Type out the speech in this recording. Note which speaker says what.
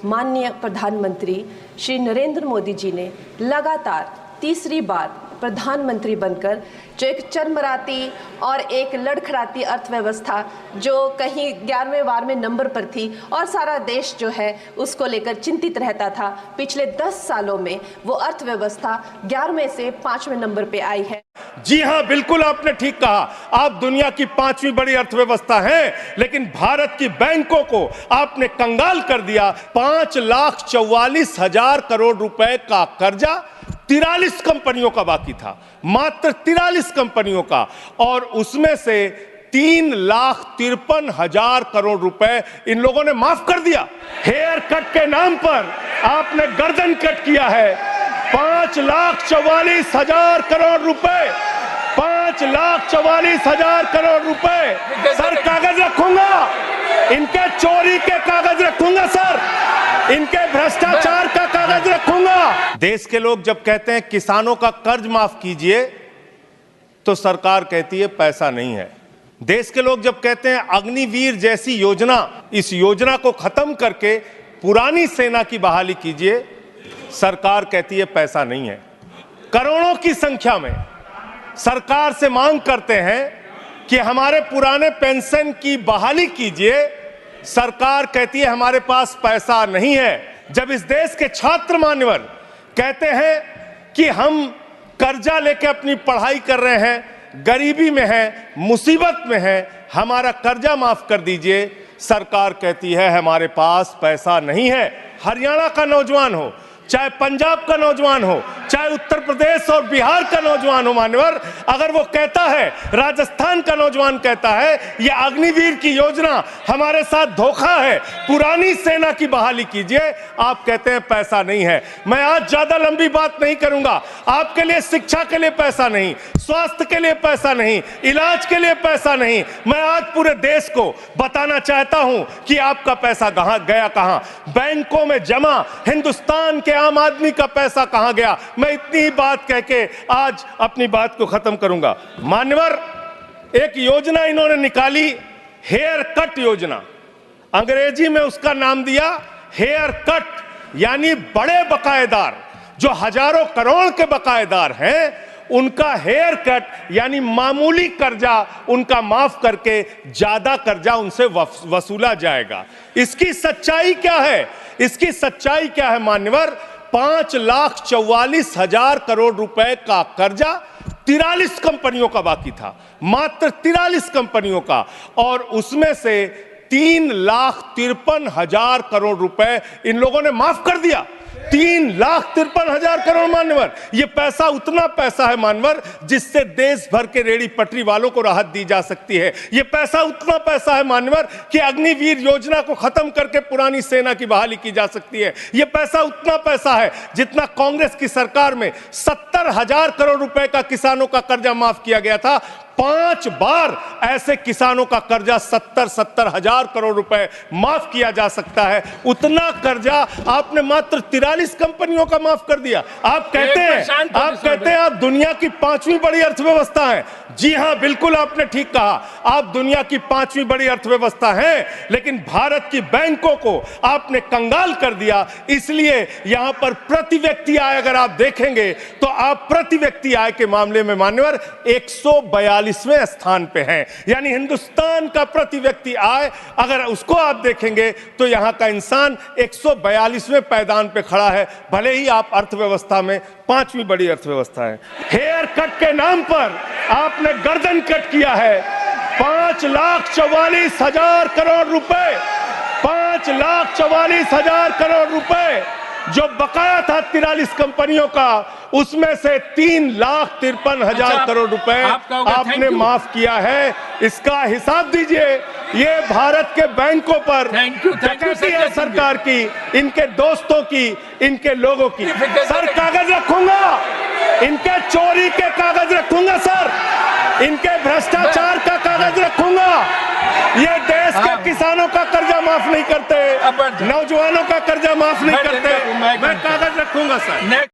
Speaker 1: माननीय प्रधानमंत्री श्री नरेंद्र मोदी जी ने लगातार तीसरी बार प्रधानमंत्री बनकर जो एक चरमराती और एक लड़खड़ाती अर्थव्यवस्था जो कहीं 11वें 12वें नंबर पर थी और सारा देश जो है उसको लेकर चिंतित रहता था, पिछले 10 सालों में वो अर्थव्यवस्था 11वें से 5वें नंबर पे आई है।
Speaker 2: जी हां, बिल्कुल आपने ठीक कहा। आप दुनिया की 5वीं बड़ी अर्थव्यवस्था हैं, लेकिन भारत की बैंकों को आपने कंगाल कर दिया। 5,44,000 करोड़ रुपए का कर्जा 43 कंपनियों का बाकी था, मात्र 43 कंपनियों का, और उसमें से 3,53,000 करोड़ रुपए इन लोगों ने माफ कर दिया। हेयर कट के नाम पर आपने गर्दन कट किया है। 5,44,000 करोड़ रुपए, 5,44,000 करोड़ रुपए। सर कागज रखूंगा, इनके चोरी के कागज रखूंगा सर, इनके भ्रष्टाचार का कागज रखूंगा। देश के लोग जब कहते हैं किसानों का कर्ज माफ कीजिए, तो सरकार कहती है पैसा नहीं है। देश के लोग जब कहते हैं अग्निवीर जैसी योजना, इस योजना को खत्म करके पुरानी सेना की बहाली कीजिए, सरकार कहती है पैसा नहीं है। करोड़ों की संख्या में सरकार से मांग करते हैं कि हमारे पुराने पेंशन की बहाली कीजिए, सरकार कहती है हमारे पास पैसा नहीं है। जब इस देश के छात्र मान्यवर कहते हैं कि हम कर्जा लेके अपनी पढ़ाई कर रहे हैं, गरीबी में हैं, मुसीबत में हैं, हमारा कर्जा माफ कर दीजिए, सरकार कहती है हमारे पास पैसा नहीं है। हरियाणा का नौजवान हो, चाहे पंजाब का नौजवान हो, चाहे उत्तर प्रदेश और बिहार का नौजवान हो मान्यवर, अगर वो कहता है, राजस्थान का नौजवान कहता है ये अग्निवीर की योजना हमारे साथ धोखा है, पुरानी सेना की बहाली कीजिए, आप कहते हैं पैसा नहीं है। मैं आज ज्यादा लंबी बात नहीं करूंगा। आपके लिए शिक्षा के लिए पैसा नहीं, स्वास्थ्य के लिए पैसा नहीं, इलाज के लिए पैसा नहीं। मैं आज पूरे देश को बताना चाहता हूं कि आपका पैसा कहां गया, कहां बैंकों में जमा हिंदुस्तान के आम आदमी का पैसा कहां गया। मैं इतनी ही बात कह के आज अपनी बात को खत्म करूंगा। मान्यवर, एक योजना इन्होंने निकाली, हेयर कट योजना। अंग्रेजी में उसका नाम दिया हेयर कट, यानी बड़े बकायेदार जो हजारों करोड़ के बकायेदार हैं, उनका हेयर कट यानी मामूली कर्जा उनका माफ करके ज्यादा कर्जा उनसे वसूला जाएगा। इसकी सच्चाई क्या है? इसकी सच्चाई क्या है मान्यवर? 5,44,000 करोड़ रुपए का कर्जा 43 कंपनियों का बाकी था, मात्र 43 कंपनियों का, और उसमें से 3,53,000 करोड़ रुपए इन लोगों ने माफ कर दिया। 3,53,000 करोड़ मान्यवर, ये पैसा उतना पैसा है मान्यवर जिससे देश भर के रेड़ी पटरी वालों को राहत दी जा सकती है। ये पैसा उतना पैसा है मान्यवर कि अग्निवीर योजना को खत्म करके पुरानी सेना की बहाली की जा सकती है। ये पैसा उतना पैसा है जितना कांग्रेस की सरकार में 70,000 करोड़ रुपए का किसानों का कर्जा माफ किया गया था। 5 बार ऐसे किसानों का कर्जा 70,000 करोड़ रुपए माफ किया जा सकता है। उतना कर्जा आपने मात्र 43 कंपनियों का माफ कर दिया। आप कहते हैं आप दुनिया की 5वीं बड़ी अर्थव्यवस्था हैं। जी हां, बिल्कुल आपने ठीक कहा। आप दुनिया की 5वीं बड़ी अर्थव्यवस्था हैं, लेकिन भारत की बैंकों को आपने कंगाल कर दिया। इसलिए यहां पर प्रति व्यक्ति आय अगर आप देखेंगे तो आप प्रति व्यक्ति आय के मामले में मान्यवर 142वें स्थान पे हैं। यानी हिंदुस्तान का प्रति व्यक्ति आय अगर उसको आप देखेंगे तो यहां का इंसान 142वें पायदान पे खड़ा है, भले ही आप अर्थव्यवस्था में 5वीं बड़ी अर्थव्यवस्था है। हेयर कट के नाम पर आपने गर्दन कट किया है। 5,44,000 करोड़ रुपए, 5,44,000 करोड़ रुपए जो बकाया था 43 कंपनियों का, उसमें से 3,53,000 करोड़ रुपए आपने माफ किया है। इसका हिसाब दीजिए। ये भारत के बैंकों पर डकैती है सरकार की, इनके दोस्तों की, इनके लोगों की। सर कागज रखूंगा, इनके चोरी के कागज रखूंगा सर, इनके भ्रष्टाचार का कागज रखूंगा। ये देश के किसानों का कर्जा माफ नहीं करते, नौजवानों का कर्जा माफ नहीं करते। मैं कागज रखूंगा सर।